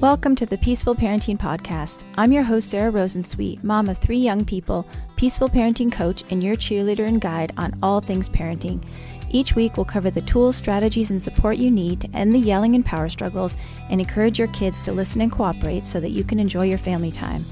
Welcome to the Peaceful Parenting Podcast. I'm your host, Sarah Rosensweet, mom of 3 young people, peaceful parenting coach, and your cheerleader and guide on all things parenting. Each week, we'll cover the tools, strategies, and support you need to end the yelling and power struggles and encourage your kids to listen and cooperate so that you can enjoy your family time.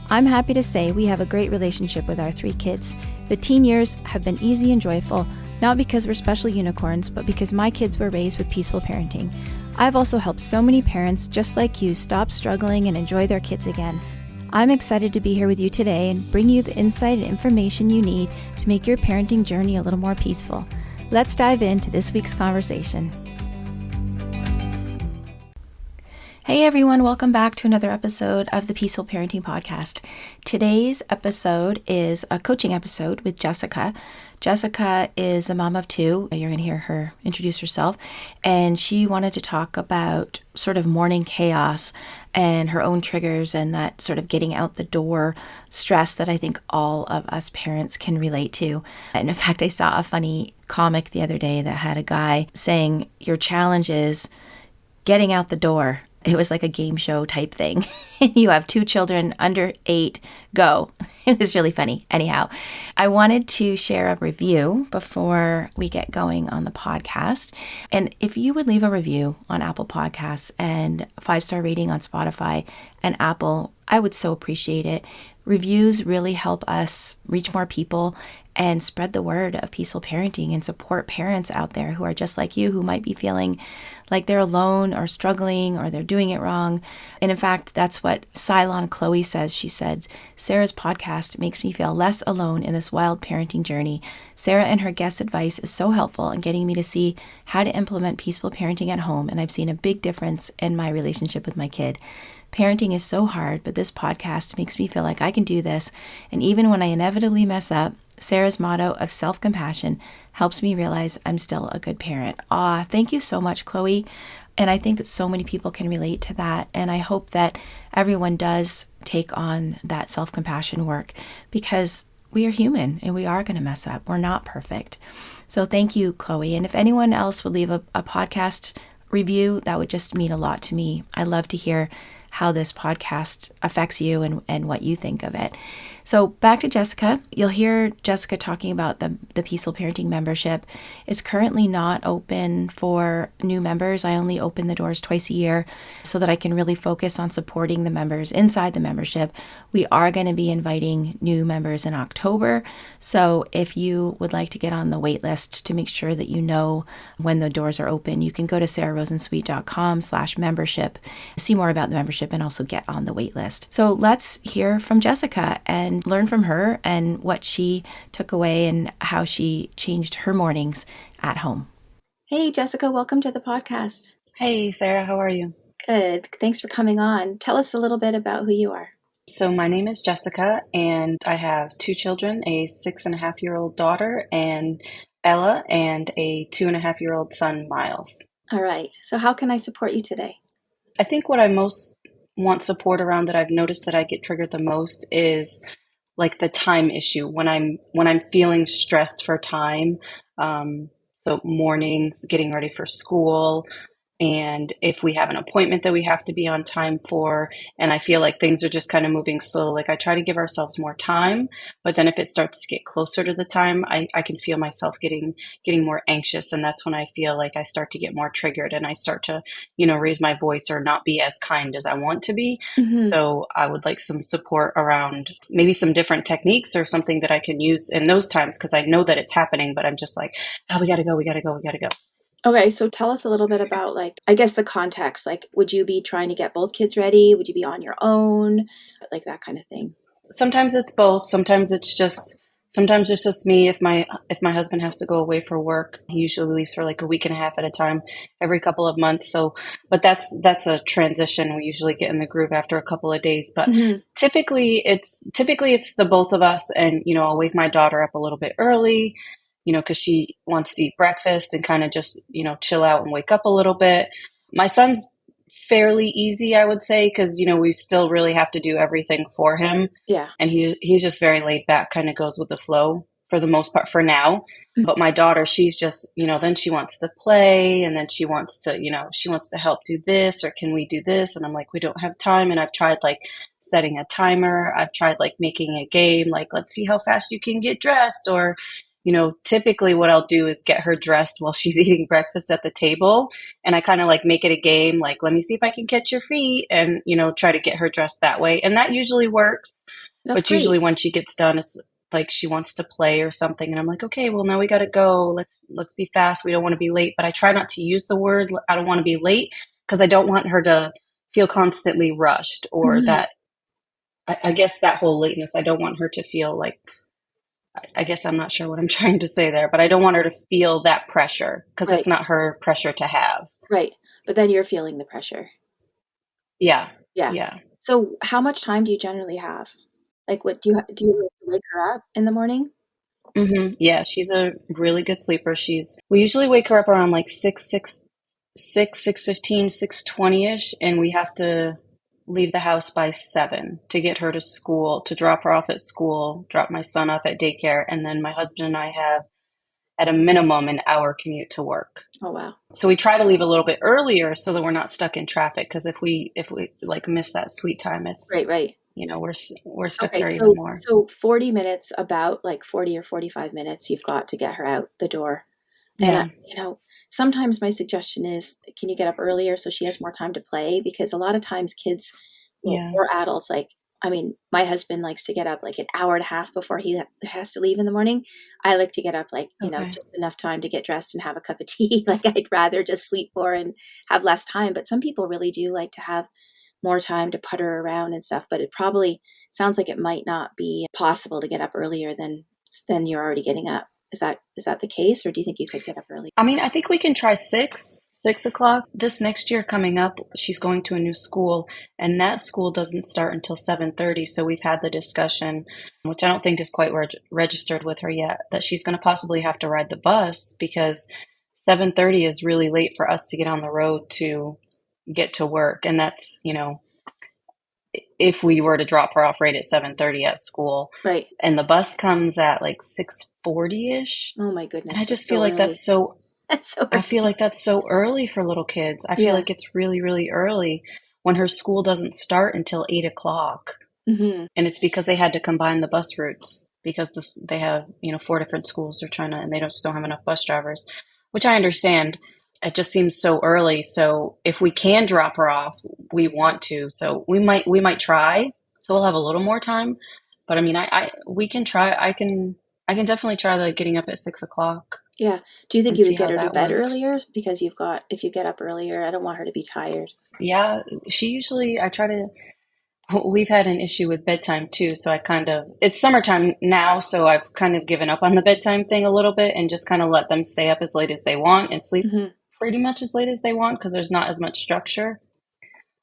I'm happy to say we have a great relationship with our 3 kids. The teen years have been easy and joyful, not because we're special unicorns, but because my kids were raised with peaceful parenting. I've also helped so many parents just like you stop struggling and enjoy their kids again. I'm excited to be here with you today and bring you the insight and information you need to make your parenting journey a little more peaceful. Let's dive into this week's conversation. Hey everyone, welcome back to another episode of the Peaceful Parenting Podcast. Today's episode is a coaching episode with Jessica. Jessica is a mom of 2. You're going to hear her introduce herself. And she wanted to talk about sort of morning chaos and her own triggers and that sort of getting out the door stress that I think all of us parents can relate to. And in fact, I saw a funny comic the other day that had a guy saying, your challenge is getting out the door. It was like a game show type thing. You have 2 children under 8, go. It was really funny. Anyhow, I wanted to share a review before we get going on the podcast. And if you would leave a review on Apple Podcasts and a 5-star rating on Spotify and Apple, I would so appreciate it. Reviews really help us reach more people and spread the word of peaceful parenting and support parents out there who are just like you, who might be feeling like they're alone or struggling or they're doing it wrong. And in fact, that's what Cylon Chloe says. She says, Sarah's podcast makes me feel less alone in this wild parenting journey. Sarah and her guest advice is so helpful in getting me to see how to implement peaceful parenting at home. And I've seen a big difference in my relationship with my kid. Parenting is so hard, but this podcast makes me feel like I can do this. And even when I inevitably mess up, Sarah's motto of self-compassion helps me realize I'm still a good parent. Thank you so much, Chloe. And I think that so many people can relate to that. And I hope that everyone does take on that self-compassion work because we are human and we are going to mess up. We're not perfect. So thank you, Chloe. And if anyone else would leave a podcast review, that would just mean a lot to me. I love to hear how this podcast affects you and what you think of it. So back to Jessica. You'll hear Jessica talking about the Peaceful Parenting membership. It's currently not open for new members. I only open the doors twice a year so that I can really focus on supporting the members inside the membership. We are going to be inviting new members in October. So if you would like to get on the wait list to make sure that you know when the doors are open, you can go to sararosensweet.com/membership, see more about the membership, and also get on the wait list. So let's hear from Jessica and learn from her and what she took away and how she changed her mornings at home. Hey, Jessica, welcome to the podcast. Hey, Sarah, how are you? Good. Thanks for coming on. Tell us a little bit about who you are. So my name is Jessica, and I have 2 children, a 6.5-year-old daughter, and Ella, and a 2.5-year-old son, Miles. All right. So how can I support you today? I think what I most want support around that I've noticed that I get triggered the most is like the time issue when I'm feeling stressed for time. So mornings, getting ready for school, and if we have an appointment that we have to be on time for, and I feel like things are just kind of moving slow, like I try to give ourselves more time, but then if it starts to get closer to the time, I can feel myself getting more anxious, and that's when I feel like I start to get more triggered and I start to, raise my voice or not be as kind as I want to be. Mm-hmm. So I would like some support around maybe some different techniques or something that I can use in those times, because I know that it's happening, but I'm just like, we gotta go. Okay, so tell us a little bit about, I guess the context. Would you be trying to get both kids ready? Would you be on your own? That kind of thing. Sometimes it's both. Sometimes it's just me. If my husband has to go away for work, he usually leaves for like a week and a half at a time, every couple of months. So, but that's a transition. We usually get in the groove after a couple of days. But typically it's the both of us, and I'll wake my daughter up a little bit early, because she wants to eat breakfast and kind of just, chill out and wake up a little bit. My son's fairly easy, I would say, because, we still really have to do everything for him. Yeah. And he's just very laid back, kind of goes with the flow. for the most part for now. But my daughter, she's just, then she wants to play and then she wants to, she wants to help do this or can we do this? And I'm like, we don't have time. And I've tried like setting a timer. I've tried like making a game, like, let's see how fast you can get dressed. Or, typically what I'll do is get her dressed while she's eating breakfast at the table. And I kind of like make it a game, like, let me see if I can catch your feet and, try to get her dressed that way. And that usually works. That's But usually great. when she gets done, it's like she wants to play or something. And I'm like, okay, well now we got to go. Let's be fast. We don't want to be late. But I try not to use the word, I don't want to be late, because I don't want her to feel constantly rushed or Mhm. that, I guess that whole lateness, I don't want her to feel like, I guess I'm not sure what I'm trying to say there, but I don't want her to feel that pressure because it's Right, not her pressure to have. right. But then you're feeling the pressure. Yeah. Yeah. Yeah. So how much time do you generally have? Like, what do you wake her up in the morning? Yeah, she's a really good sleeper. We usually wake her up around like 6:15, 6:20 ish, and we have to leave the house by 7 to get her to school, to drop her off at school, drop my son off at daycare, and then my husband and I have at a minimum an hour commute to work. Oh, wow. So we try to leave a little bit earlier so that we're not stuck in traffic. Because if we like miss that sweet time, it's Right, right. we're stuck Okay, there even so more. 40 minutes, about like 40 or 45 minutes, you've got to get her out the door. And Yeah, sometimes my suggestion is, can you get up earlier so she has more time to play? Because a lot of times kids, well, yeah, or adults, like, I mean, my husband likes to get up like an hour and a half before he has to leave in the morning. I like to get up like, okay. just enough time to get dressed and have a cup of tea. Like, I'd rather just sleep more and have less time. But some people really do like to have more time to putter around and stuff. But it probably sounds like it might not be possible to get up earlier than you're already getting up. Is that the case, or do you think you could get up early? I mean, I think we can try 6 o'clock. This next year coming up, she's going to a new school, and that school doesn't start until 7:30. So we've had the discussion, which I don't think is quite registered with her yet, that she's going to possibly have to ride the bus because 7:30 is really late for us to get on the road to get to work, and that's if we were to drop her off right at 7:30 at school, Right. and the bus comes at like 6:40 ish. Oh my And I goodness, just that's feel so like early. that's so That's so I feel early. like that's so early for little kids. I feel Yeah. like it's really, really early when her school doesn't start until 8 o'clock. Hmm. And it's because they had to combine the bus routes because they have, 4 different schools they're trying to, and they just don't have enough bus drivers, which I understand. It just seems so early. So if we can drop her off, we want to. So we might try. So we'll have a little more time. But I mean, we can try. I can definitely try like getting up at 6 o'clock Yeah. Do you think and you see would get how her to that bed works. earlier? Because if you get up earlier, I don't want her to be tired. Yeah, she usually, I try to, we've had an issue with bedtime too. So it's summertime now. So I've kind of given up on the bedtime thing a little bit and just kind of let them stay up as late as they want and sleep Hmm. pretty much as late as they want because there's not as much structure.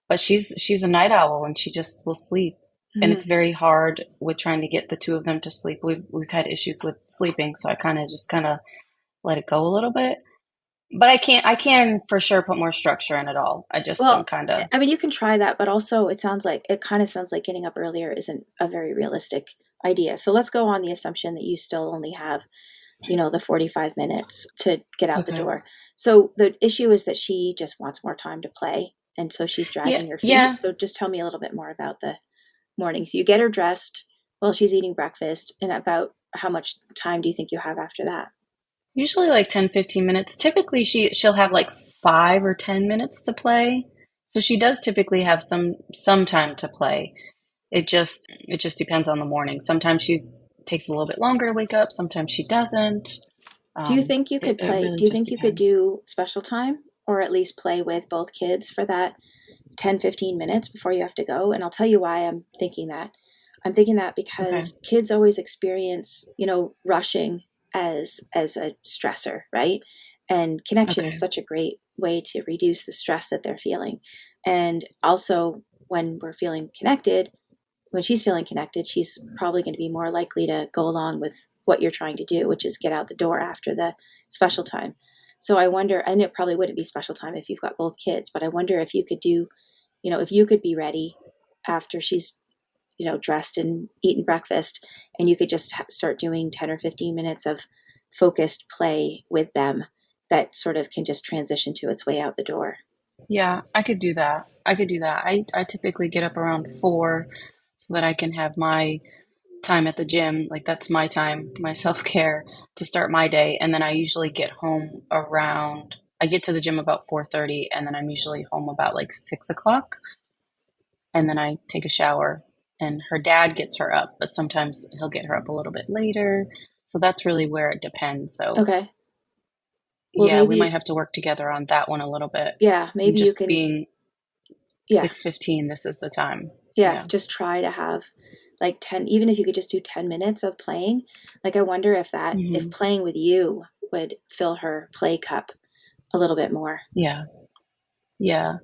But she's a night owl and she just will sleep. And Hmm. it's very hard with trying to get the two of them to sleep. We've had issues with sleeping. So I kind of let it go a little bit. But I can for sure put more structure in it all. I just am Well, kind of, I mean, you can try that, but also it kind of sounds like getting up earlier isn't a very realistic idea. So let's go on the assumption that you still only have, the 45 minutes to get out the okay. door. So the issue is that she just wants more time to play. And so she's Yeah, dragging your feet. yeah. So just tell me a little bit more about the mornings. You get her dressed while she's eating breakfast, and about how much time do you think you have after that? Usually like 10, 15 minutes. Typically she'll have like 5 or 10 minutes to play. So she does typically have some time to play. It just depends on the morning. Sometimes she's takes a little bit longer to wake up, sometimes she doesn't. Do you think you could It play? really Do you just think you could depends. do special time, or at least play with both kids for that 10-15 minutes before you have to go? And I'll tell you why I'm thinking that. I'm thinking that Okay. because kids always experience, rushing as a stressor, right? And connection is Okay. such a great way to reduce the stress that they're feeling. And also, when we're feeling connected, when she's feeling connected, she's probably going to be more likely to go along with what you're trying to do, which is get out the door after the special time. So I wonder, and it probably wouldn't be special time if you've got both kids, but I wonder if you could do, if you could be ready after she's dressed and eaten breakfast, and you could just start doing 10 or 15 minutes of focused play with them that sort of can just transition to its way out the door. Yeah, I could do that. I could do that. I typically get up around 4 so that I can have my time at the gym. Like that's my time, my self-care to start my day. And then I usually get home around, I get to the gym about 4:30 and then I'm usually home about like 6 o'clock. And then I take a shower and her dad gets her up, but sometimes he'll get her up a little bit later. So that's really where it depends. So Okay. Well, yeah, we might have to work together on that one a little bit. yeah, And maybe you just can, being yeah, 6:15, this is the time. yeah, Yeah. just try to have like 10, even if you could just do 10 minutes of playing. Like, I wonder if Hmm. playing with you would fill her play cup a little bit more. Yeah. Yeah.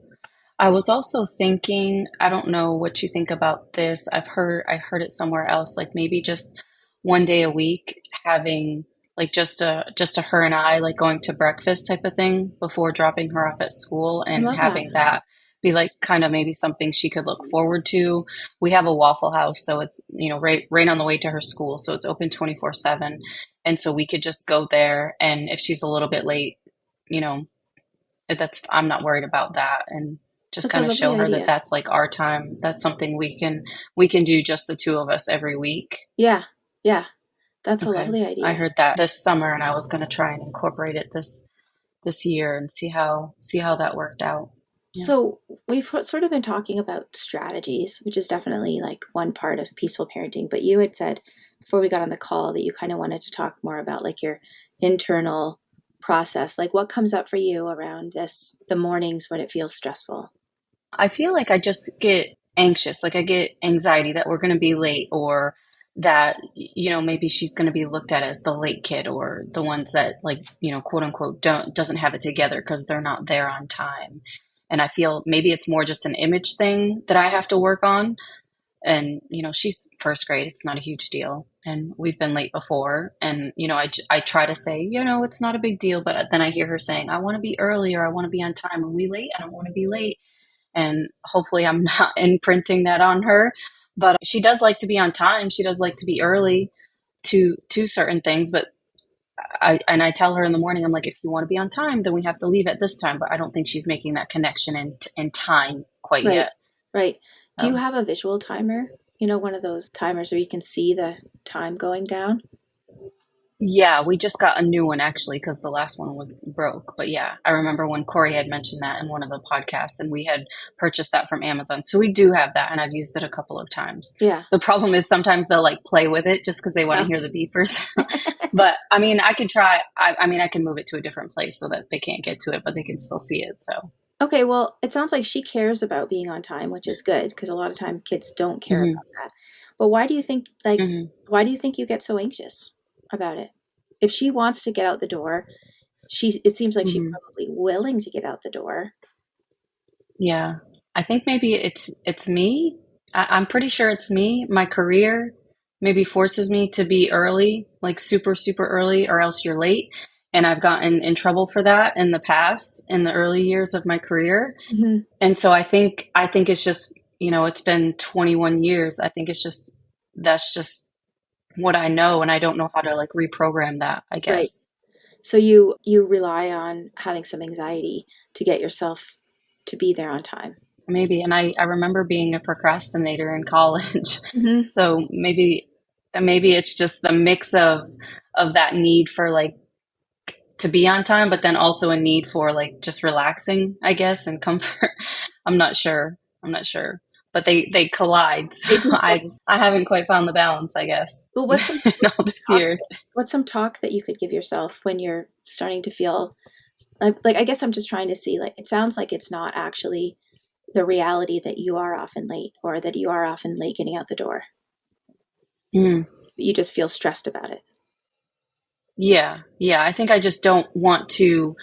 I was also thinking, I don't know what you think about this. I heard it somewhere else, like maybe just one day a week having like just a her and I like going to breakfast type of thing before dropping her off at school I and love that. having that be like kind of maybe something she could look forward to. We have a Waffle House, so it's, right on the way to her school, so it's open 24/7. And so we could just go there and if she's a little bit late, you know, that's I'm not worried about that and just That's a kind of lovely show her that idea. that's like our time. That's something we can do just the two of us every week. Yeah, yeah, that's a Okay. lovely I idea. heard that this summer and I was going to try and incorporate it this year and see how that worked out. Yeah. So we've sort of been talking about strategies, which is definitely like one part of peaceful parenting. But you had said before we got on the call that you kind of wanted to talk more about like your internal process. Like, what comes up for you around this, the mornings when it feels stressful? I feel like I just get anxious. Like I get anxiety that we're going to be late or that, maybe she's going to be looked at as the late kid or the ones that like, quote unquote doesn't have it together because they're not there on time. And I feel maybe it's more just an image thing that I have to work on. And, she's first grade. It's not a huge deal. And we've been late before. And, I try to say, it's not a big deal. But then I hear her saying, I want to be early or I want to be on time. Are we late? I don't want to be late, and hopefully I'm not imprinting that on her. But she does like to be on time. She does like to be early to certain things. But I tell her in the morning, I'm like, if you want to be on time, then we have to leave at this time. But I don't think she's making that connection in time quite Right, yet. right. Do you So have a visual timer? One of those timers where you can see the time going down? yeah, we just got a new one actually because the last one was broke. But yeah, I remember when Corey had mentioned that in one of the podcasts, and we had purchased that from Amazon. So we do have that, and I've used it a couple of times. Yeah. The problem is sometimes they'll like play with it just because they want to Oh. hear the beepers. But I mean, I can try. I mean, I can move it to a different place so that they can't get to it, but they can still see it. So. Okay, well, it sounds like she cares about being on time, which is good because a lot of time kids don't care Hmm. about that. But Hmm. why do you think you get so anxious about it? If she wants to get out the door, it seems like she's Hmm. probably willing to get out the door. Yeah, I think maybe it's me. I'm pretty sure it's me. My career maybe forces me to be early, like super, super early, or else you're late. And I've gotten in trouble for that in the past, in the early years of my career. Hmm. And so I think it's just, it's been 21 years. I think it's just that's just what I know, and I don't know how to like reprogram that, I Right. guess. So you rely on having some anxiety to get yourself to be there on time. Maybe. And I remember being a procrastinator in college. Hmm. So maybe it's just the mix of that need for like to be on time, but then also a need for like just relaxing, I guess, and comfort. I'm not sure. I'm not sure. But they collide. So They do. I haven't quite found the balance, I guess, Well, in all this talk, years. what's some talk that you could give yourself when you're starting to feel like I guess I'm just trying to see, like, it sounds like it's not actually the reality that you are often late or that you are often late getting out the door. Mm. You just feel stressed about it. Yeah. Yeah. I think I just don't want to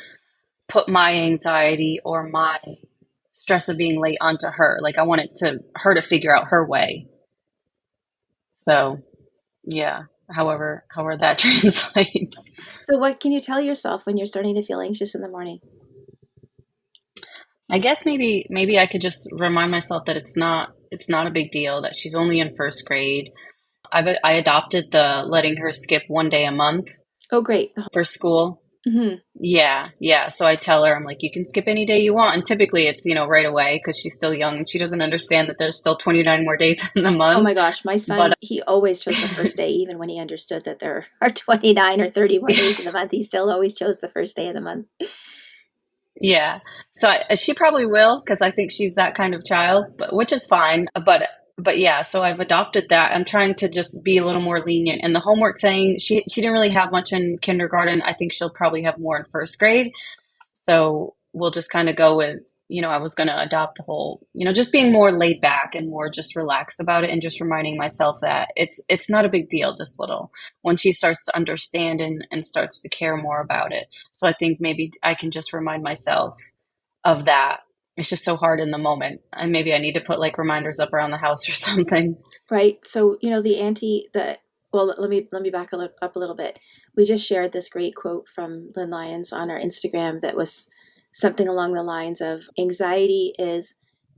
put my anxiety or my stress of being late onto her. Like I want her to figure out her way. So yeah, however that translates. So what can you tell yourself when you're starting to feel anxious in the morning? I guess maybe I could just remind myself that it's not a big deal, that she's only in first grade. I adopted the letting her skip one day a month Oh, great. for school. Hmm. Yeah, yeah. So I tell her, I'm like, you can skip any day you want. And typically it's, right away because she's still young and she doesn't understand that there's still 29 more days in the Oh month. my gosh, my But son, he always chose the first day, even when he understood that there are 29 or 30 more days in the month. He still always chose the first day of the month. yeah. So she probably will because I think she's that kind of child, but which is fine. But yeah, so I've adopted that. I'm trying to just be a little more lenient. And the homework thing, she didn't really have much in kindergarten. I think she'll probably have more in first grade. So we'll just kind of go with, I was going to adopt the whole, just being more laid back and more just relaxed about it, and just reminding myself that it's not a big deal, this little, when she starts to understand and starts to care more about it. So I think maybe I can just remind myself of that. It's just so hard in the moment. And maybe I need to put like reminders up around the house or something. Right. So, well, let me back up a little bit. We just shared this great quote from Lynn Lyons on our Instagram that was something along the lines of anxiety is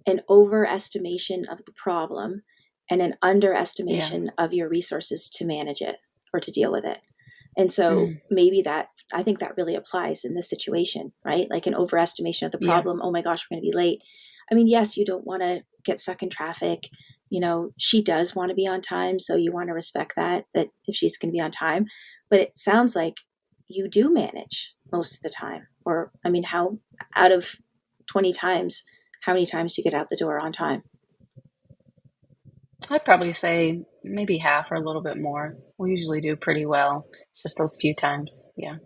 an overestimation of the problem and an Yeah. underestimation of your resources to manage it or to deal with it. And so Mm. maybe I think that really applies in this situation, right? Like an overestimation of the Yeah. problem. Oh my gosh, we're going to be late. I mean, yes, you don't want to get stuck in traffic. She does want to be on time. So you want to respect that if she's going to be on time. But it sounds like you do manage most of the time. Or, I mean, how out of 20 times, how many times do you get out the door on time? I'd probably say maybe half or a little bit more. We usually do pretty well. It's just those few times. Yeah.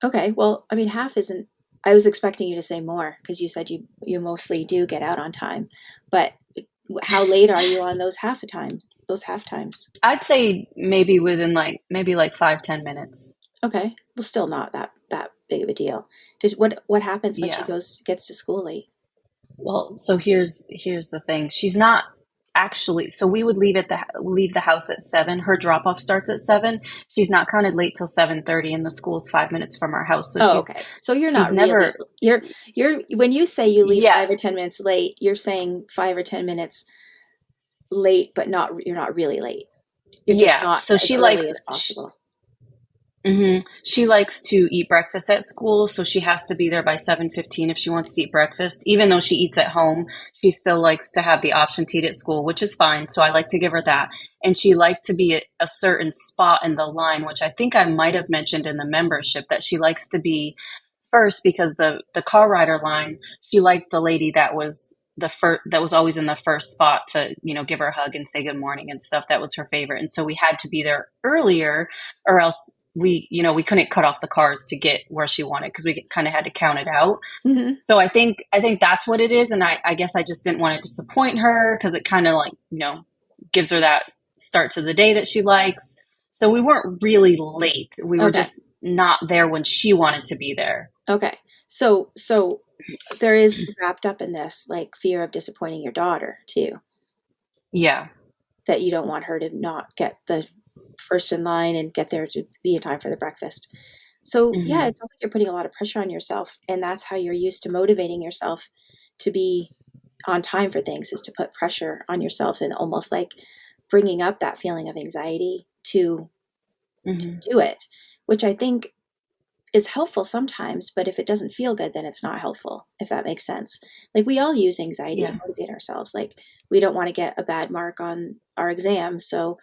Okay, well, I mean, half isn't. I was expecting you to say more because you said you mostly do get out on time, but how late are you on those half a time? Those half times? I'd say maybe within like maybe like 5-10 minutes. Okay, well, still not that big of a deal. What happens when she Yeah. gets to school late? Well, so here's the thing. She's not actually, so we would leave the house at 7. Her drop off starts at 7. She's not counted late till 7:30, and the school's 5 minutes from our house. So Oh, she's okay. So you're she's not really never. you're when you say you leave Yeah, 5 or 10 minutes late, you're saying 5 or 10 minutes late, but not you're not really late. You're just yeah. not So as she early likes as possible. she likes to eat breakfast at school, so she has to be there by 7:15 if she wants to eat breakfast. Even though she eats at home, she still likes to have the option to eat at school, which is fine. So I like to give her that. And she liked to be at a certain spot in the line, which I think I might have mentioned in the membership, that she likes to be first because the car rider line, she liked the lady that was the first, that was always in the first spot to give her a hug and say good morning and stuff. That was her favorite, and so we had to be there earlier, or else we couldn't cut off the cars to get where she wanted because we kind of had to count it out. Hmm. So I think that's what it is, and I guess I just didn't want to disappoint her because it kind of like gives her that start to the day that she likes. So we weren't really late. We were Okay. just not there when she wanted to be there. Okay. So there is wrapped up in this like fear of disappointing your daughter too, Yeah. that you don't want her to not get the first in line and get there to be in time for the breakfast. So yeah, Hmm. it sounds like you're putting a lot of pressure on yourself, and that's how you're used to motivating yourself to be on time for things, is to put pressure on yourself and almost like bringing up that feeling of anxiety to Hmm. do it, which I think is helpful sometimes, but if it doesn't feel good, then it's not helpful, if that makes sense. Like we all use anxiety to Yeah. motivate ourselves. Like we don't want to get a bad mark on our exam. So,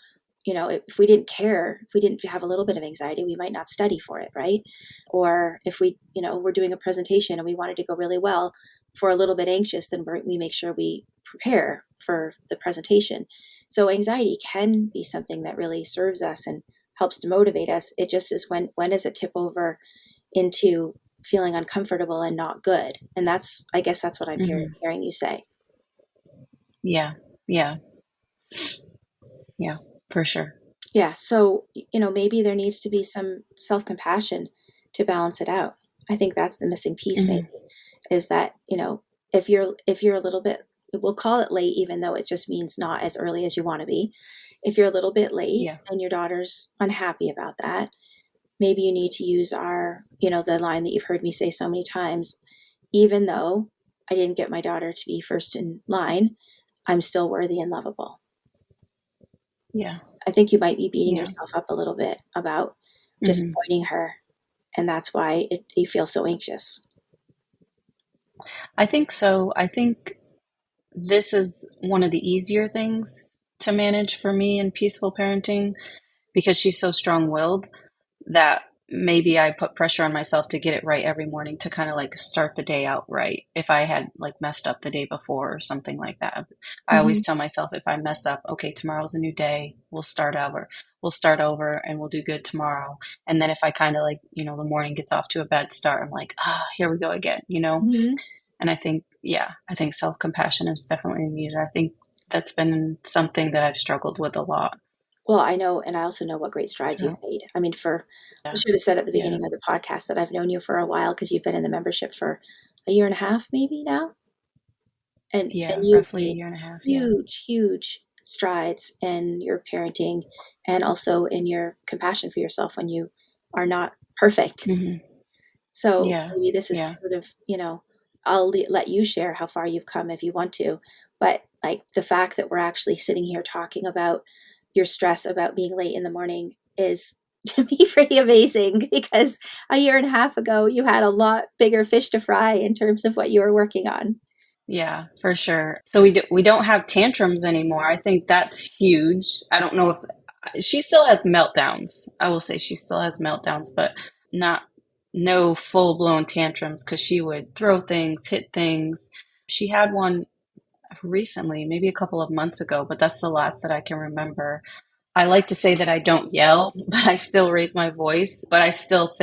if we didn't care, if we didn't have a little bit of anxiety, we might not study for it, right? Or if we're doing a presentation and we want it to go really well, if we're a little bit anxious, then we make sure we prepare for the presentation. So anxiety can be something that really serves us and helps to motivate us. It just is when does it tip over into feeling uncomfortable and not good? And I guess that's what I'm Hmm. hearing you say. Yeah. Yeah. Yeah. For sure. Yeah. So, maybe there needs to be some self compassion to balance it out. I think that's the missing piece, maybe, Hmm. is that, if you're a little bit, we'll call it late, even though it just means not as early as you want to be. If you're a little bit late Yeah. and your daughter's unhappy about that, maybe you need to use the line that you've heard me say so many times, even though I didn't get my daughter to be first in line, I'm still worthy and lovable. Yeah. I think you might be beating Yeah. yourself up a little bit about Hmm. disappointing her, and that's why you feel so anxious. I think so. I think this is one of the easier things to manage for me in peaceful parenting because she's so strong-willed that maybe I put pressure on myself to get it right every morning to kind of like start the day out right. If I had like messed up the day before or something like that, I always Hmm. tell myself if I mess up, okay, tomorrow's a new day. We'll start over and we'll do good tomorrow. And then if I kind of like, the morning gets off to a bad start, I'm like, here we go again. Hmm. And I think, yeah, I think self compassion is definitely needed. I think that's been something that I've struggled with a lot. Well, I know, and I also know what great strides you've So, made. I mean, I yeah, should have said at the yeah, beginning of the podcast that I've known you for a while because you've been in the membership for a year and a half, maybe now, and yeah, you've roughly a made year and a half. Yeah. huge strides in your parenting and also in your compassion for yourself when you are not perfect. Hmm. So Yeah, maybe this is yeah, sort of, I'll let you share how far you've come if you want to. But like the fact that we're actually sitting here talking about your stress about being late in the morning is to me pretty amazing because a year and a half ago you had a lot bigger fish to fry in terms of what you were working on. yeah, for sure. So we don't have tantrums anymore. I think that's huge. I don't know if she still has meltdowns. I will say she still has meltdowns, but not no full blown tantrums because she would throw things, hit things. She had one recently, maybe a couple of months ago, but that's the last that I can remember. I like to say that I don't yell, but I still raise my voice. But I still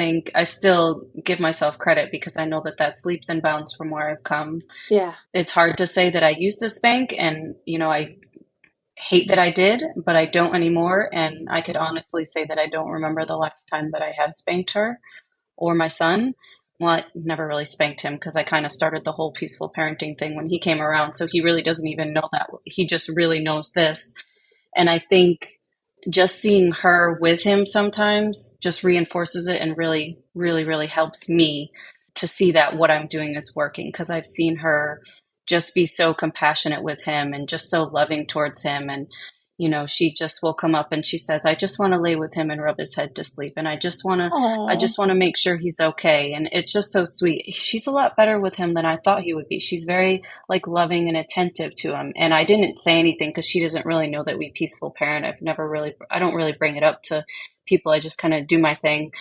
give myself credit because I know that that's leaps and bounds from where I've come. Yeah. It's hard to say that I used to spank, and I hate that I did, but I don't anymore. And I could honestly say that I don't remember the last time that I have spanked her or my son. Well, I never really spanked him because I kind of started the whole peaceful parenting thing when he came around. So he really doesn't even know that. He just really knows this. And I think just seeing her with him sometimes just reinforces it and really, really, really helps me to see that what I'm doing is working because I've seen her just be so compassionate with him and just so loving towards him. And, she just will come up and she says, I just want to lay with him and rub his head to sleep. And I Oh, just want to make sure he's okay. And it's just so sweet. She's a lot better with him than I thought he would be. She's very like loving and attentive to him. And I didn't say anything because she doesn't really know that we peaceful parent. I don't really bring it up to people. I just kind of do my thing.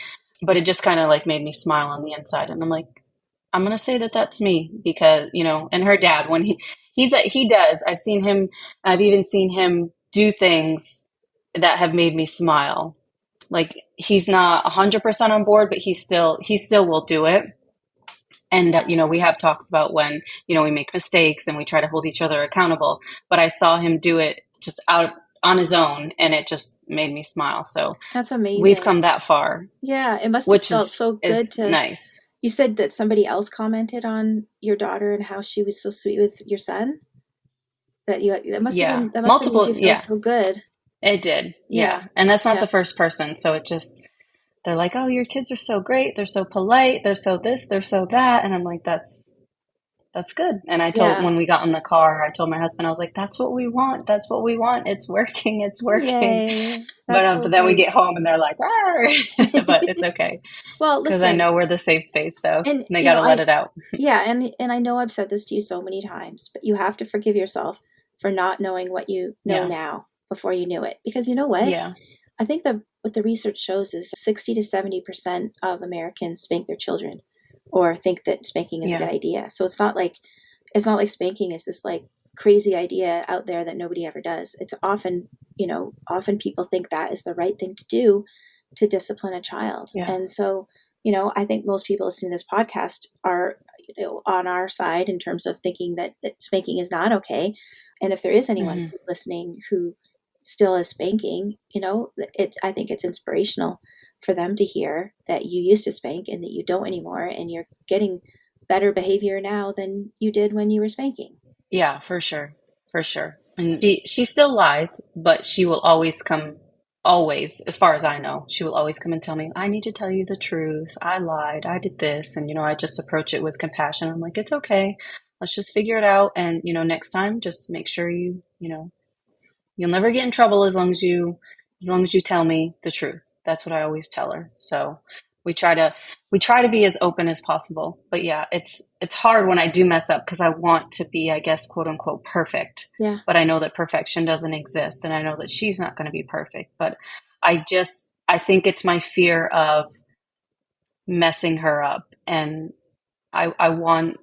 But it just kind of like made me smile on the inside. And I'm like, I'm going to say that that's me because, and her dad, when he does, I've even seen him do things that have made me smile. Like he's not 100% on board, but he still will do it. And, we have talks about when, we make mistakes and we try to hold each other accountable. But I saw him do it just out on his own and it just made me smile. So that's we've amazing. come that far, Yeah, it must have which felt so good is to. nice. You said that somebody else commented on your daughter and how she was so sweet with your son. Yeah. That must have made Multiple. you feel Yeah, so good. it did. Yeah. Yeah. And that's not Yeah. the first person. So they're like, oh, your kids are so great. They're so polite. They're so this, they're so that. And I'm like, that's good. And Yeah. when we got in the car, I told my husband, I was like, that's what we want. That's what we want. It's working. It's working. Yay. But, That's um, so but then we great. get home and they're like, but it's okay. Well, Cause I listen, know we're the safe space. So and they got to let it out. yeah, and I know I've said this to you so many times, but you have to forgive yourself for not knowing what you know Yeah. now before you knew it. Because you know what? Yeah. I think that what the research shows is 60 to 70% of Americans spank their children or think that spanking is a good Yeah. idea. So it's not like spanking is this like crazy idea out there that nobody ever does. It's often people think that is the right thing to do to discipline a child. Yeah. And so, I think most people listening to this podcast are, on our side in terms of thinking that spanking is not okay. And if there is anyone Hmm. who's listening who still is spanking, I think it's inspirational for them to hear that you used to spank and that you don't anymore and you're getting better behavior now than you did when you were spanking. Yeah, for sure. For sure. And she still lies, but she will always, as far as I know, she will always come and tell me, I need to tell you the truth. I lied. I did this. And, I just approach it with compassion. I'm like, it's okay. let's just figure it out. And, next time, just make sure you'll never get in trouble as long as you tell me the truth. That's what I always tell her. So we try to we try to be as open as possible. But yeah, it's hard when I do mess up because I want to be, I guess, quote unquote perfect. Yeah. But I know that perfection doesn't exist, and I know that she's not going to be perfect. But I think it's my fear of messing her up, and I want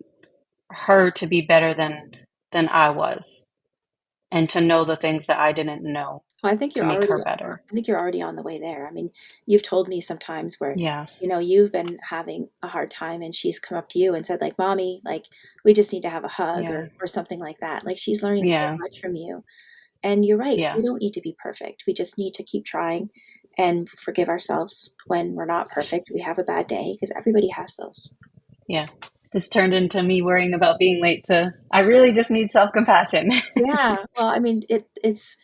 her to be better than I was, and to know the things that I didn't know Well, I think to you're make already her better. I think you're already on the way there. I mean, you've told me sometimes where, Yeah, you've been having a hard time and she's come up to you and said like, "Mommy, like we just need to have a hug," yeah, or something like that. Like she's learning so yeah, much from you. And you're right. yeah, We don't need to be perfect. We just need to keep trying and forgive ourselves when we're not perfect. We have a bad day because everybody has those. yeah. This turned into me worrying about being late to, I really just need self compassion. Yeah. Well, I mean, it's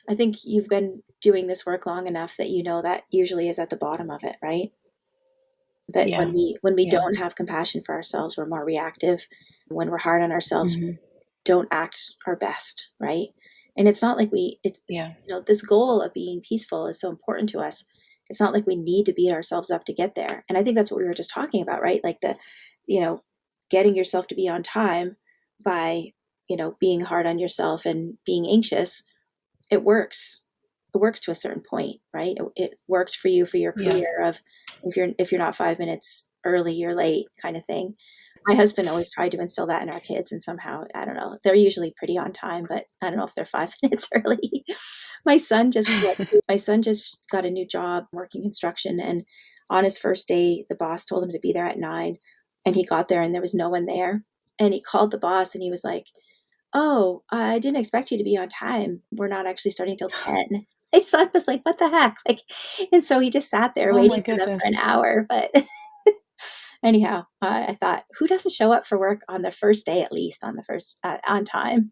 I think you've been doing this work long enough that you know that usually is at the bottom of it, right? That when Yeah, we yeah, don't have compassion for ourselves, we're more reactive. When we're hard on ourselves, we hmm, don't act our best, right? And it's not like it's yeah, this goal of being peaceful is so important to us. It's not like we need to beat ourselves up to get there. And I think that's what we were just talking about, right? Like you know, getting yourself to be on time by, being hard on yourself and being anxious, it works. It works to a certain point, right? It worked for you for your yeah. career of if you're not 5 minutes early, you're late kind of thing. My husband always tried to instill that in our kids, and somehow I don't know. They're usually pretty on time, but I don't know if they're 5 minutes early. My son just got a new job working construction, and on his first day, the boss told him to be there at 9, and he got there and there was no one there. And he called the boss and he was like, "Oh, I didn't expect you to be on time. We're not actually starting till 10." My son was like, "What the heck?" Like, and so he just sat there Oh my waiting for them for an goodness. hour. But anyhow, I thought, who doesn't show up for work on the first day, at least on the first on time?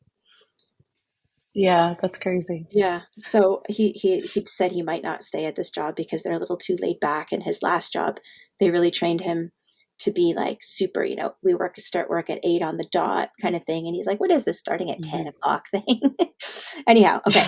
Yeah, that's crazy. Yeah. So he said he might not stay at this job because they're a little too laid back. In his last job, they really trained him to be like super. We start work at 8 on the dot kind of thing. And he's like, "What is this starting at 10 o'clock thing?" Anyhow, okay.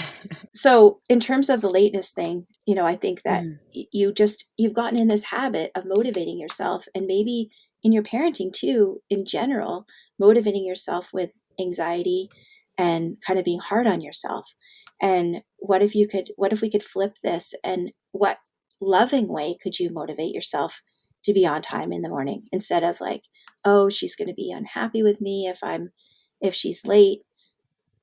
So in terms of the lateness thing, I think that Hmm. you've gotten in this habit of motivating yourself, and maybe in your parenting too, in general, motivating yourself with anxiety and kind of being hard on yourself. And what if we could flip this, and what loving way could you motivate yourself to be on time in the morning, instead of like, "Oh, she's going to be unhappy with me if she's late."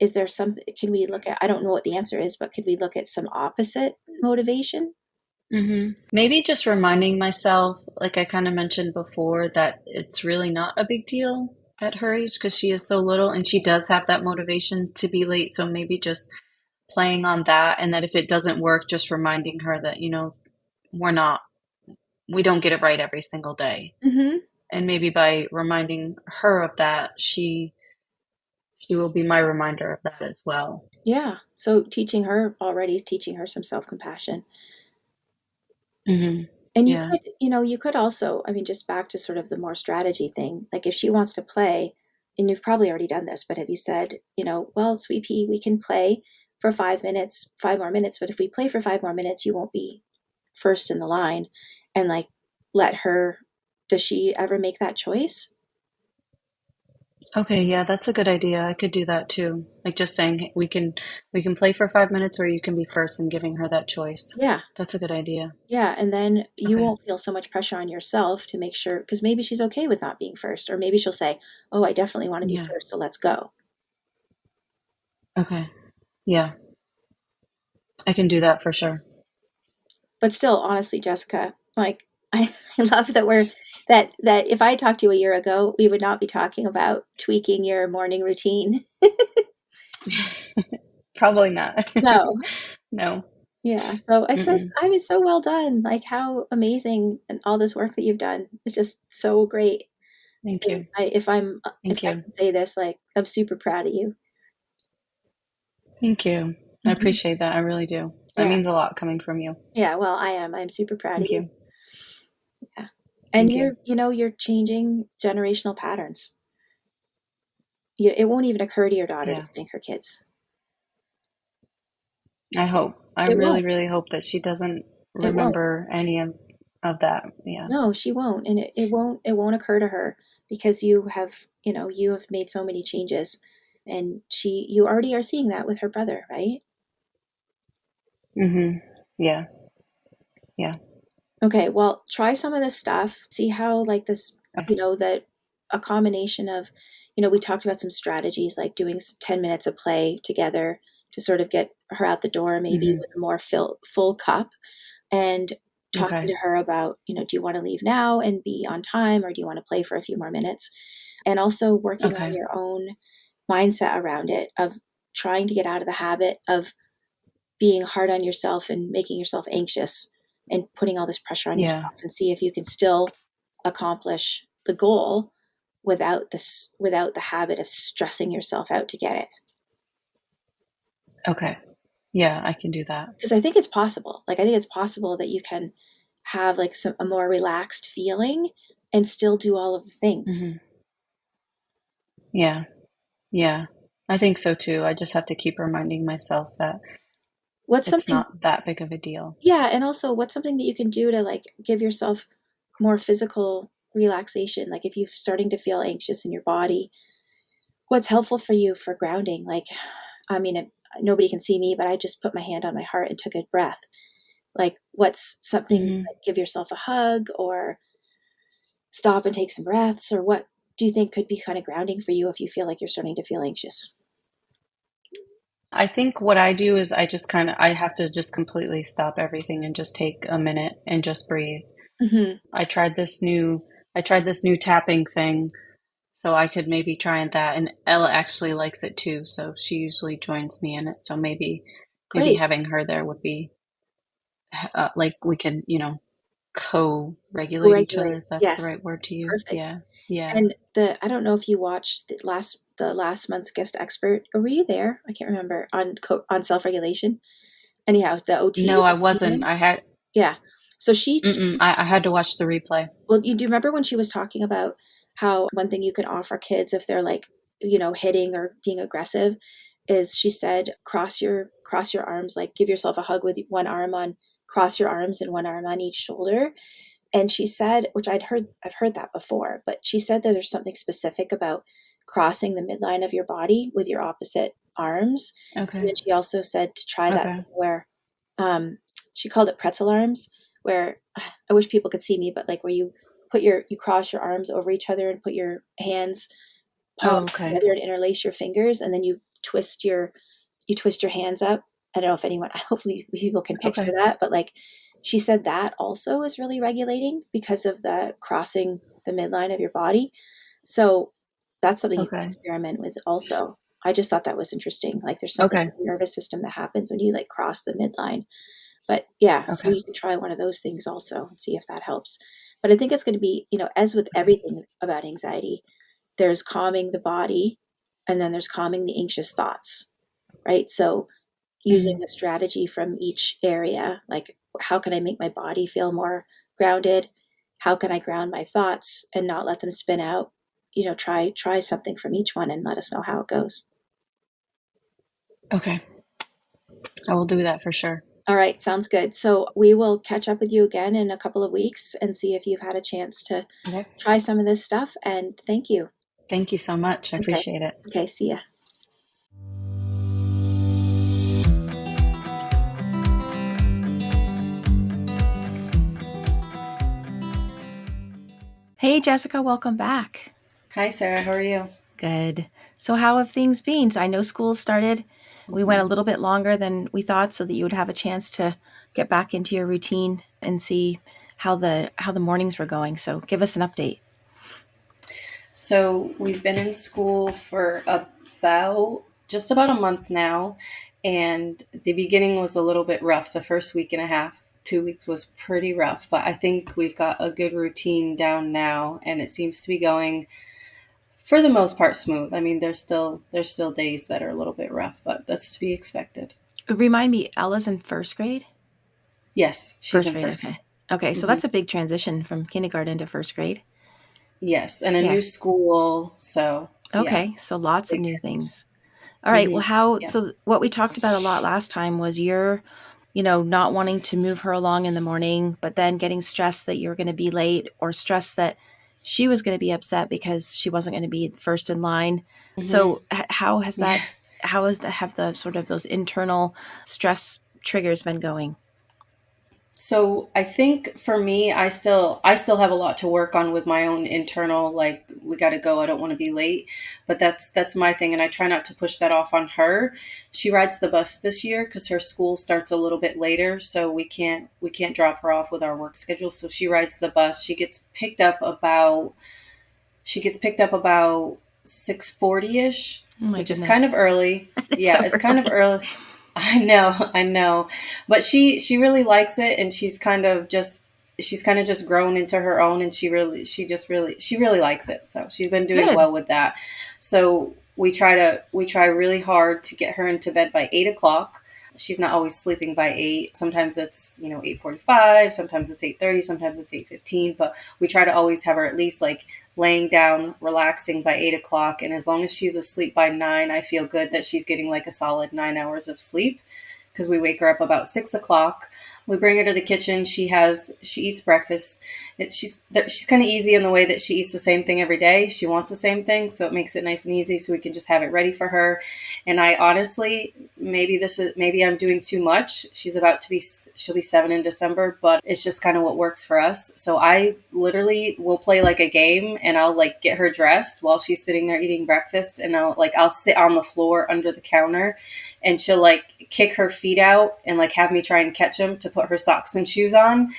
Is there some Can we look at, I don't know what the answer is, but could we look at some opposite motivation? Maybe just reminding myself, like I kind of mentioned before, that it's really not a big deal at her age because she is so little and she does have that motivation to be late. So maybe just playing on that, and that if it doesn't work, just reminding her that, we're not, we don't get it right every single day. Hmm. And maybe by reminding her of that, she will be my reminder of that as well. Yeah. So teaching her some self-compassion. Hmm. And Yeah. you could also, I mean, just back to sort of the more strategy thing, like if she wants to play, and you've probably already done this, but have you said, "Well, sweet pea, we can play for 5 minutes, 5 more minutes, but if we play for 5 more minutes, you won't be first in the line." And like, let her, does she ever make that choice? Okay, yeah, that's a good idea. I could do that too. Like just saying, "Hey, we can play for 5 minutes, or you can be first," and giving her that choice. Yeah. That's a good idea. Yeah, and then you Okay. won't feel so much pressure on yourself to make sure, because maybe she's okay with not being first, or maybe she'll say, "Oh, I definitely want to be Yeah. first, so let's go." Okay. Yeah, I can do that for sure. But still, honestly, Jessica, like I love that that if I talked to you a year ago, we would not be talking about tweaking your morning routine. Probably not. No. No. Yeah. So Mm-mm. I was so well done. Like how amazing, and all this work that you've done is just so great. Thank And you. if Thank I you. can say this, like I'm super proud of you. Thank you. I Mhm. appreciate that. I really do. That Yeah. means a lot coming from you. Yeah, well, I'm super proud of Thank you. you. Yeah. And Thank you. you're changing generational patterns. it won't even occur to your daughter to Yeah. spank her kids. I hope. I It really, won't. really hope that she doesn't It won't. remember any of that. Yeah. No, she won't. And it won't occur to her because you have made so many changes, and you already are seeing that with her brother, right? Hmm. Yeah. Yeah. Okay, well, try some of this stuff. See how like this, Okay. that a combination of, we talked about some strategies like doing 10 minutes of play together to sort of get her out the door, maybe Hmm. with a more full cup, and talking Okay. to her about, do you want to leave now and be on time, or do you want to play for a few more minutes? And also working on Okay. your own mindset around it, of trying to get out of the habit of being hard on yourself and making yourself anxious and putting all this pressure on Yeah. yourself, and see if you can still accomplish the goal without the habit of stressing yourself out to get it. Okay. Yeah, I can do that. Because I think it's possible. Like, I think it's possible that you can have like a more relaxed feeling and still do all of the things. Hmm. Yeah. Yeah. I think so too. I just have to keep reminding myself that What's it's something not that big of a deal. Yeah, and also what's something that you can do to like give yourself more physical relaxation? Like if you're starting to feel anxious in your body, what's helpful for you for grounding? Like, I mean, nobody can see me, but I just put my hand on my heart and took a breath. Like, what's something, Hmm. like give yourself a hug, or stop and take some breaths, or what do you think could be kind of grounding for you if you feel like you're starting to feel anxious? I think what I do is I have to just completely stop everything and just take a minute and just breathe. Hmm. I tried this new I tried this new tapping thing, so I could maybe try that. And Ella actually likes it too, so she usually joins me in it. So maybe Great. having her there would be like we can, co-regulate each other, Co-regulate. if that's the Yes. right word to use. Perfect. Yeah. Yeah. And I don't know if you watched the last month's guest expert, or were you there? I can't remember, on self-regulation. Anyhow, the OT, No, I the wasn't. woman. Yeah. So I had to watch the replay. well, you do remember when she was talking about how one thing you can offer kids if they're like, hitting or being aggressive, is she said, cross your arms, like give yourself a hug with one arm on, cross your arms and one arm on each shoulder. And she said, which I've heard that before, but she said that there's something specific about crossing the midline of your body with your opposite arms. And Okay. then she also said to try that Okay. thing where, um, she called it pretzel arms, where I wish people could see me, but like where you cross your arms over each other and put your hands Oh, palms okay. together and interlace your fingers, and then you twist your hands up. I don't know if anyone, hopefully people can picture Okay. that, but like she said that also is really regulating because of the crossing the midline of your body. So that's something you can Okay. experiment with also. I just thought that was interesting. Like there's something Okay. in the nervous system that happens when you like cross the midline. But yeah, so Okay. you can try one of those things also and see if that helps. But I think it's going to be, as with Okay. everything about anxiety, there's calming the body, and then there's calming the anxious thoughts, right? So using Hmm. a strategy from each area, like how can I make my body feel more grounded? How can I ground my thoughts and not let them spin out? Try something from each one and let us know how it goes. Okay. I will do that for sure. All right, sounds good. So we will catch up with you again in a couple of weeks and see if you've had a chance to Okay. try some of this stuff. And thank you. Thank you so much. I Okay. appreciate it. Okay. See ya. Hey, Jessica, welcome back. Hi, Sarah. How are you? Good. So, how have things been? So, I know school started. We went a little bit longer than we thought so that you would have a chance to get back into your routine and see how the mornings were going. So, give us an update. So we've been in school for just about a month now, and the beginning was a little bit rough. The first week and a half, 2 weeks was pretty rough, but I think we've got a good routine down now, and it seems to be going for the most part smooth. I mean, there's still days that are a little bit rough, but that's to be expected. Remind me, Ella's in first grade? Yes, she's First in grade, first okay. grade. Okay, so Hmm. that's a big transition from kindergarten to first grade. Yes, and a Yeah. new school, so Yeah. Okay, so lots of new things. All right. Well, Hmm. how, Yeah. so what we talked about a lot last time was your, not wanting to move her along in the morning, but then getting stressed that you were going to be late or stressed that she was going to be upset because she wasn't going to be first in line. Hmm. So how has Yeah. that, how has the, have the sort of those internal stress triggers been going? So I think for me, I still have a lot to work on with my own internal, like, we got to go. I don't want to be late, but that's my thing, and I try not to push that off on her. She rides the bus this year because her school starts a little bit later, so we can't drop her off with our work schedule. So she rides the bus. She gets picked up about 6:40 ish, Oh my which is kind goodness. of early. That is Yeah, so it's kind of early. early. I know, but she really likes it, and she's kind of just grown into her own, and she really likes it. So she's been doing Good. well with that. So we try really hard to get her into bed by 8 o'clock. She's not always sleeping by 8. Sometimes it's 8:45. Sometimes it's 8:30. Sometimes it's 8:15. But we try to always have her at least like laying down, relaxing by 8 o'clock. And as long as she's asleep by 9, I feel good that she's getting like a solid 9 hours of sleep because we wake her up about 6 o'clock. We bring her to the kitchen. She eats breakfast. She's kind of easy in the way that she eats the same thing every day. She wants the same thing, so it makes it nice and easy. So we can just have it ready for her. And I honestly, maybe I'm doing too much. She'll be 7 in December, but it's just kind of what works for us. So I literally will play like a game, and I'll like get her dressed while she's sitting there eating breakfast, and I'll sit on the floor under the counter, and she'll like kick her feet out and like have me try and catch them to put her socks and shoes on.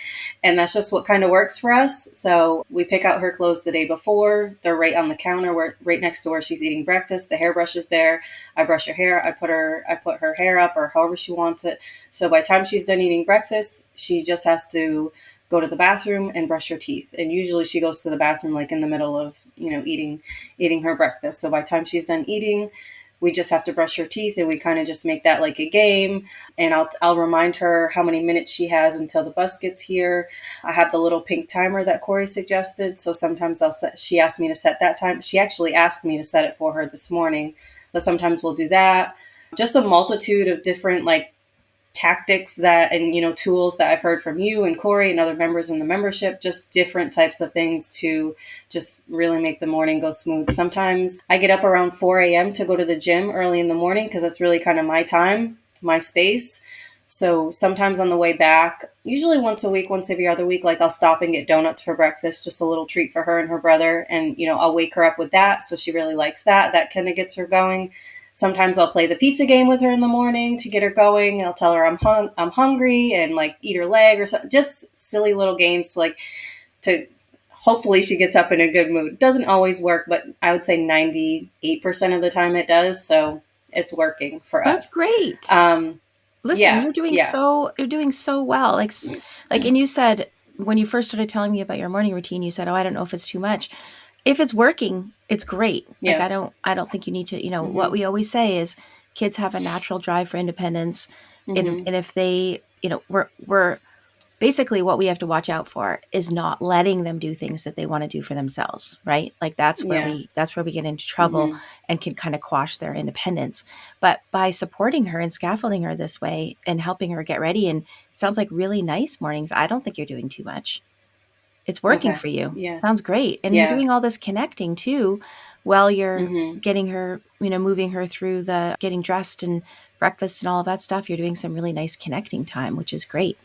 And that's just what kind of works for us. So we pick out her clothes the day before. They're right on the counter, right next to where she's eating breakfast. The hairbrush is there. I brush her hair. I put her hair up, or however she wants it. So by the time she's done eating breakfast, she just has to go to the bathroom and brush her teeth. And usually she goes to the bathroom like in the middle of eating her breakfast. So by the time she's done eating, we just have to brush her teeth, and we kind of just make that like a game. And I'll remind her how many minutes she has until the bus gets here. I have the little pink timer that Corey suggested, so sometimes she asked me to set that time. She actually asked me to set it for her this morning, but sometimes we'll do that. Just a multitude of different like tactics that and tools that I've heard from you and Corey and other members in the membership, just different types of things to just really make the morning go smooth. Sometimes I get up around 4 a.m. to go to the gym early in the morning because that's really kind of my time, my space. So sometimes on the way back, usually once a week, once every other week, like I'll stop and get donuts for breakfast, just a little treat for her and her brother. And, I'll wake her up with that. So she really likes that. That kind of gets her going. Sometimes I'll play the pizza game with her in the morning to get her going, and I'll tell her I'm hungry and like eat her leg or something. Just silly little games to hopefully she gets up in a good mood. Doesn't always work, but I would say 98% of the time it does. So it's working for That's us. great. Um, Listen, yeah, yeah. you're doing so well. And you said when you first started telling me about your morning routine, you said, "Oh, I don't know if it's too much." If it's working, it's great. Like Yeah. I don't think you need to, what Mhm. we always say is kids have a natural drive for independence. Mhm. And if they, we're basically what we have to watch out for is not letting them do things that they want to do for themselves, right? Like Yeah. that's where we get into trouble Mhm. and can kind of quash their independence. But by supporting her and scaffolding her this way and helping her get ready, and it sounds like really nice mornings, I don't think you're doing too much. It's working Okay. for you. Yeah. Sounds great. And you're Yeah. doing all this connecting too while you're Mhm. getting her, moving her through the getting dressed and breakfast and all of that stuff. You're doing some really nice connecting time, which is great.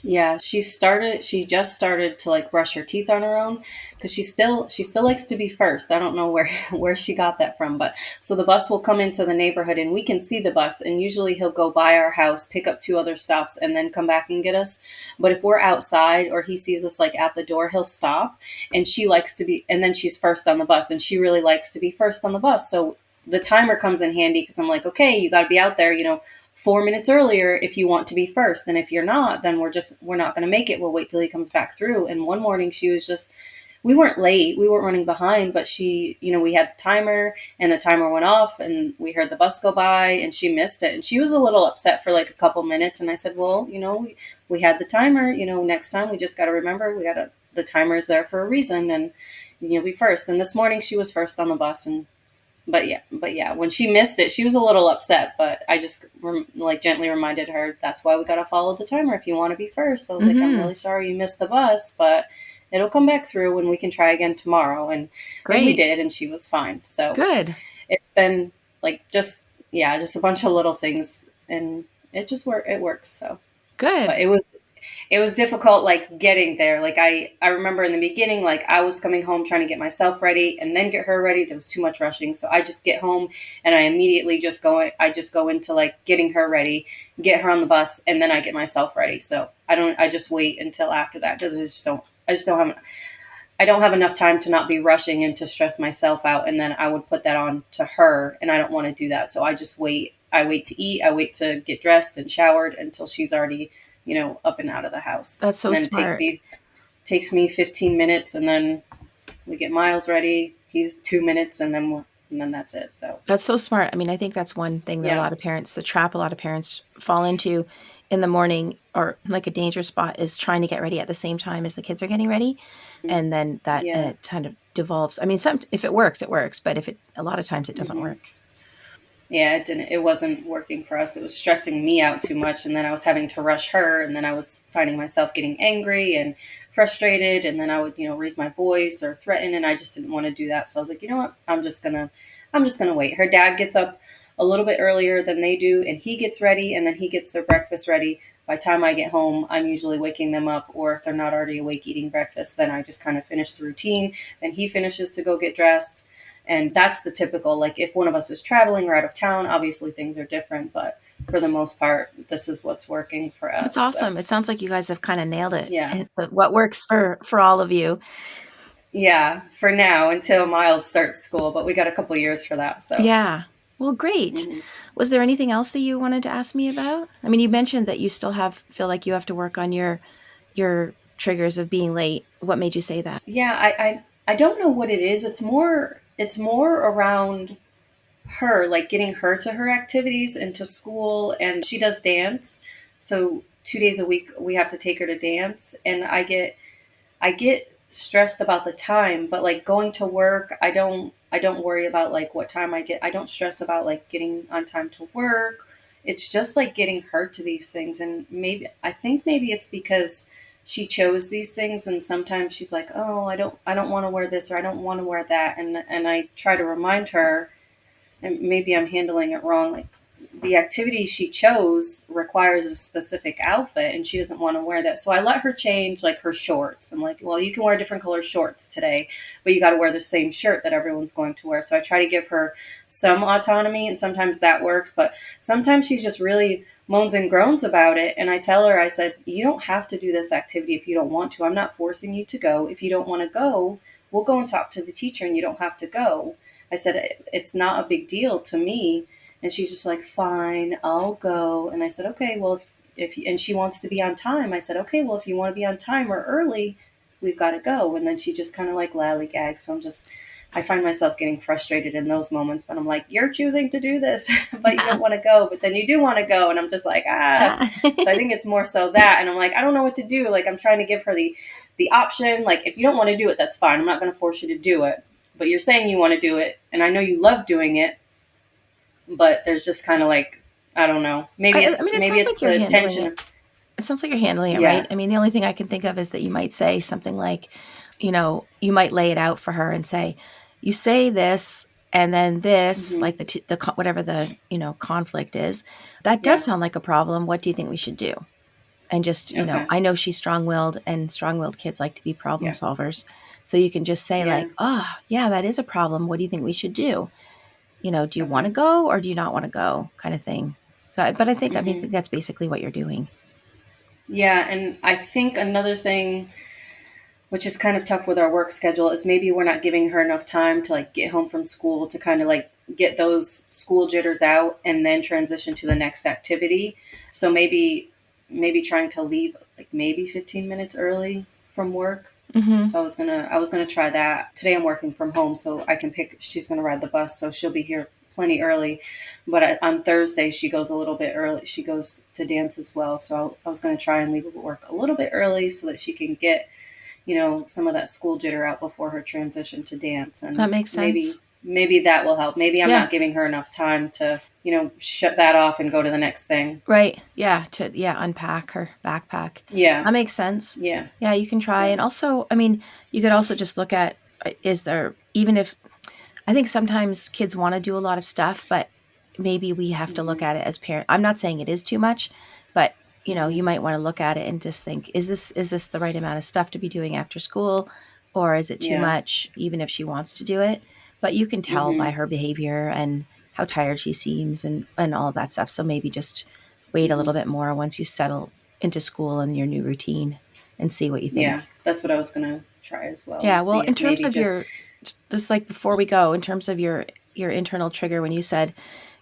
Yeah, she just started to like brush her teeth on her own because she still likes to be first. I don't know where where she got that from, but so the bus will come into the neighborhood and we can see the bus, and usually he'll go by our house, pick up two other stops, and then come back and get us. But if we're outside or he sees us like at the door, he'll stop, and she likes to be, and then she's first on the bus, and she really likes to be first on the bus. So the timer comes in handy because I'm like, okay, you got to be out there, 4 minutes earlier if you want to be first. And if you're not, then we're not going to make it. We'll wait till he comes back through. And one morning we weren't late. We weren't running behind, but we had the timer and the timer went off and we heard the bus go by and she missed it. And she was a little upset for like a couple minutes. And I said, well, we had the timer, next time we just got to remember the timer is there for a reason. And, you'll be first. And this morning she was first on the bus, and but yeah, when she missed it, she was a little upset. But I just like gently reminded her that's why we gotta follow the timer if you want to be first. So I was like, I'm Mm-hmm. really sorry you missed the bus, but it'll come back through, and we can try again tomorrow. And we Great. did, and she was fine. So Good. it's been like just a bunch of little things, and it works. So, but Good. it was difficult, like getting there. Like I remember in the beginning, like I was coming home trying to get myself ready and then get her ready. There was too much rushing, so I just get home and I immediately just go into like getting her ready, get her on the bus, and then I get myself ready. So I just wait until after that, because I don't have enough time to not be rushing and to stress myself out, and then I would put that on to her, and I don't want to do that. So I just wait. I wait to eat. I wait to get dressed and showered until she's already, up and out of the house. That's And so then it takes smart. me takes me 15 minutes, and then we get Miles ready. He's 2 minutes, and then that's it. So That's so smart. I mean, I think that's one thing that a yeah. lot of parents, the trap a lot of parents fall into in the morning, or like a danger spot, is trying to get ready at the same time as the kids are getting ready. And then and Yeah. it kind of devolves. I mean, if it works, it works, but a lot of times it doesn't hmm work. Yeah, it wasn't working for us. It was stressing me out too much, and then I was having to rush her, and then I was finding myself getting angry and frustrated, and then I would, raise my voice or threaten, and I just didn't want to do that. So I was like, you know what? I'm just gonna wait. Her dad gets up a little bit earlier than they do, and he gets ready, and then he gets their breakfast ready. By the time I get home, I'm usually waking them up, or if they're not already awake eating breakfast, then I just kind of finish the routine. Then he finishes to go get dressed, and that's the typical, like if one of us is traveling or out of town, obviously things are different, but for the most part, this is what's working for That's us. So awesome. It sounds like you guys have kind of nailed it. yeah. But what works for all of you. Yeah, for now until Miles starts school, but we got a couple years for that. So Yeah. Well, great. mhm. Was there anything else that you wanted to ask me about? I mean, you mentioned that you still feel like you have to work on your triggers of being late. What made you say that? Yeah, I don't know what it is. It's more around her, like getting her to her activities and to school, and she does dance. So 2 days a week we have to take her to dance, and I get stressed about the time, but like going to work, I don't worry about like what time I get. I don't stress about like getting on time to work. It's just like getting her to these things, and maybe it's because she chose these things, and sometimes she's like, "Oh, I don't want to wear this, or I don't want to wear that." And I try to remind her, and maybe I'm handling it wrong. Like the activity she chose requires a specific outfit, and she doesn't want to wear that. So I let her change like her shorts. I'm like, well, you can wear different color shorts today, but you got to wear the same shirt that everyone's going to wear. So I try to give her some autonomy, and sometimes that works, but sometimes she's just really moans and groans about it. And I tell her, I said, you don't have to do this activity if you don't want to. I'm not forcing you to go. If you don't want to go, we'll go and talk to the teacher, and you don't have to go. I said, it's not a big deal to me. And she's just like, fine, I'll go. And I said, okay, well, and she wants to be on time. I said, okay, well, if you want to be on time or early, we've got to go. And then she just kind of like lollygags. So I find myself getting frustrated in those moments, but I'm like, you're choosing to do this, but you don't want to go, but then you do want to go. And I'm just like, ah. Ah. So I think it's more so that. And I'm like, I don't know what to do. Like, I'm trying to give her the option. Like, if you don't want to do it, that's fine. I'm not going to force you to do it, but you're saying you want to do it. And I know you love doing it, but there's just kind of like, I don't know. Maybe I it's mean, it maybe sounds it's like you're the handling tension it. of It sounds like you're handling it right. yeah. I mean, the only thing I can think of is that you might say something like, you might lay it out for her and say, you say this and then this, hmm like whatever the, conflict is. That does Yeah. sound like a problem. What do you think we should do? And just, Okay. I know she's strong-willed, and strong-willed kids like to be problem Yeah. solvers. So you can just say Yeah. like, oh, yeah, that is a problem. What do you think we should do? Do you want to Okay. go or do you not want to go, kind of thing. But I mean, hmm that's basically what you're doing. Yeah, and I think another thing which is kind of tough with our work schedule, is maybe we're not giving her enough time to like get home from school to kind of like get those school jitters out and then transition to the next activity. So maybe trying to leave like maybe 15 minutes early from work. Hmm. So I was gonna try that. Today I'm working from home, so I can pick. She's gonna ride the bus, so she'll be here plenty early. But on Thursday she goes a little bit early. She goes to dance as well, so I was gonna try and leave work a little bit early so that she can some of that school jitter out before her transition to dance. That And makes sense. maybe that will help. Maybe I'm Yeah. not giving her enough time to, shut that off and go to the next thing. Right. Yeah. Unpack her backpack. Yeah. That makes sense. Yeah. Yeah, you can try. Yeah. And also, I mean, you could also just look at, is there, even if, I think sometimes kids want to do a lot of stuff, but maybe we have to look at it as parents. I'm not saying it is too much, but you might want to look at it and just think, is this the right amount of stuff to be doing after school? Or is it too Yeah. much, even if she wants to do it? But you can tell by her behavior and how tired she seems and all of that stuff. So maybe just wait a little bit more once you settle into school and your new routine and see what you think. Yeah, that's what I was going to try as well. Yeah, And well, see in if terms maybe of just like before we go, in terms of your internal trigger, when you said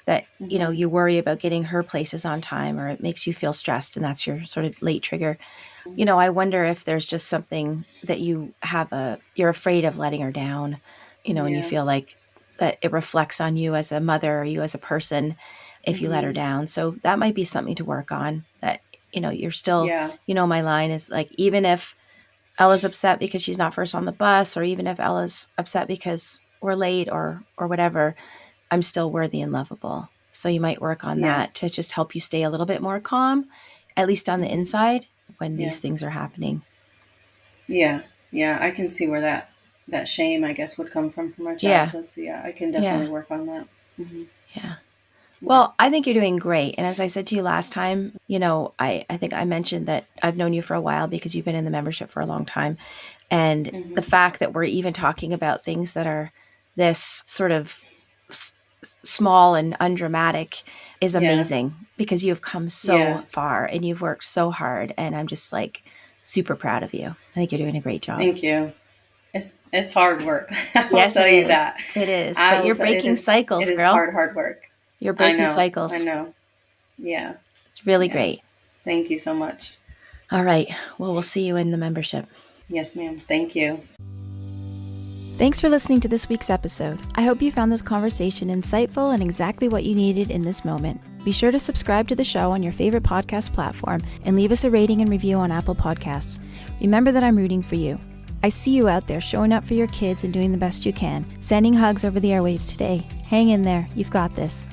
that, you worry about getting her places on time or it makes you feel stressed and that's your sort of late trigger. I wonder if there's just something that you're afraid of letting her down, and you feel like that it reflects on you as a mother or you as a person if you let her down. So that might be something to work on, that, you're still, Yeah. my line is like, even if Ella's upset because she's not first on the bus, or even if Ella's upset because we're late or whatever, I'm still worthy and lovable. So you might work on that to just help you stay a little bit more calm, at least on the inside when these things are happening. Yeah. Yeah. I can see where that shame, I guess, would come from our childhood. So yeah, I can definitely work on that. Yeah. Well, I think you're doing great. And as I said to you last time, I think I mentioned that I've known you for a while because you've been in the membership for a long time. And the fact that we're even talking about things that are this sort of small and undramatic is amazing, because you have come so far and you've worked so hard. And I'm just like super proud of you. I think you're doing a great job. Thank you. It's hard work. Yes, I'll tell you is. that. It is. But you're breaking cycles, it is girl. hard work. You're breaking I know. cycles. I know. Yeah. It's really great. Thank you so much. All right. Well, we'll see you in the membership. Yes, ma'am. Thank you. Thanks for listening to this week's episode. I hope you found this conversation insightful and exactly what you needed in this moment. Be sure to subscribe to the show on your favorite podcast platform and leave us a rating and review on Apple Podcasts. Remember that I'm rooting for you. I see you out there showing up for your kids and doing the best you can. Sending hugs over the airwaves today. Hang in there. You've got this.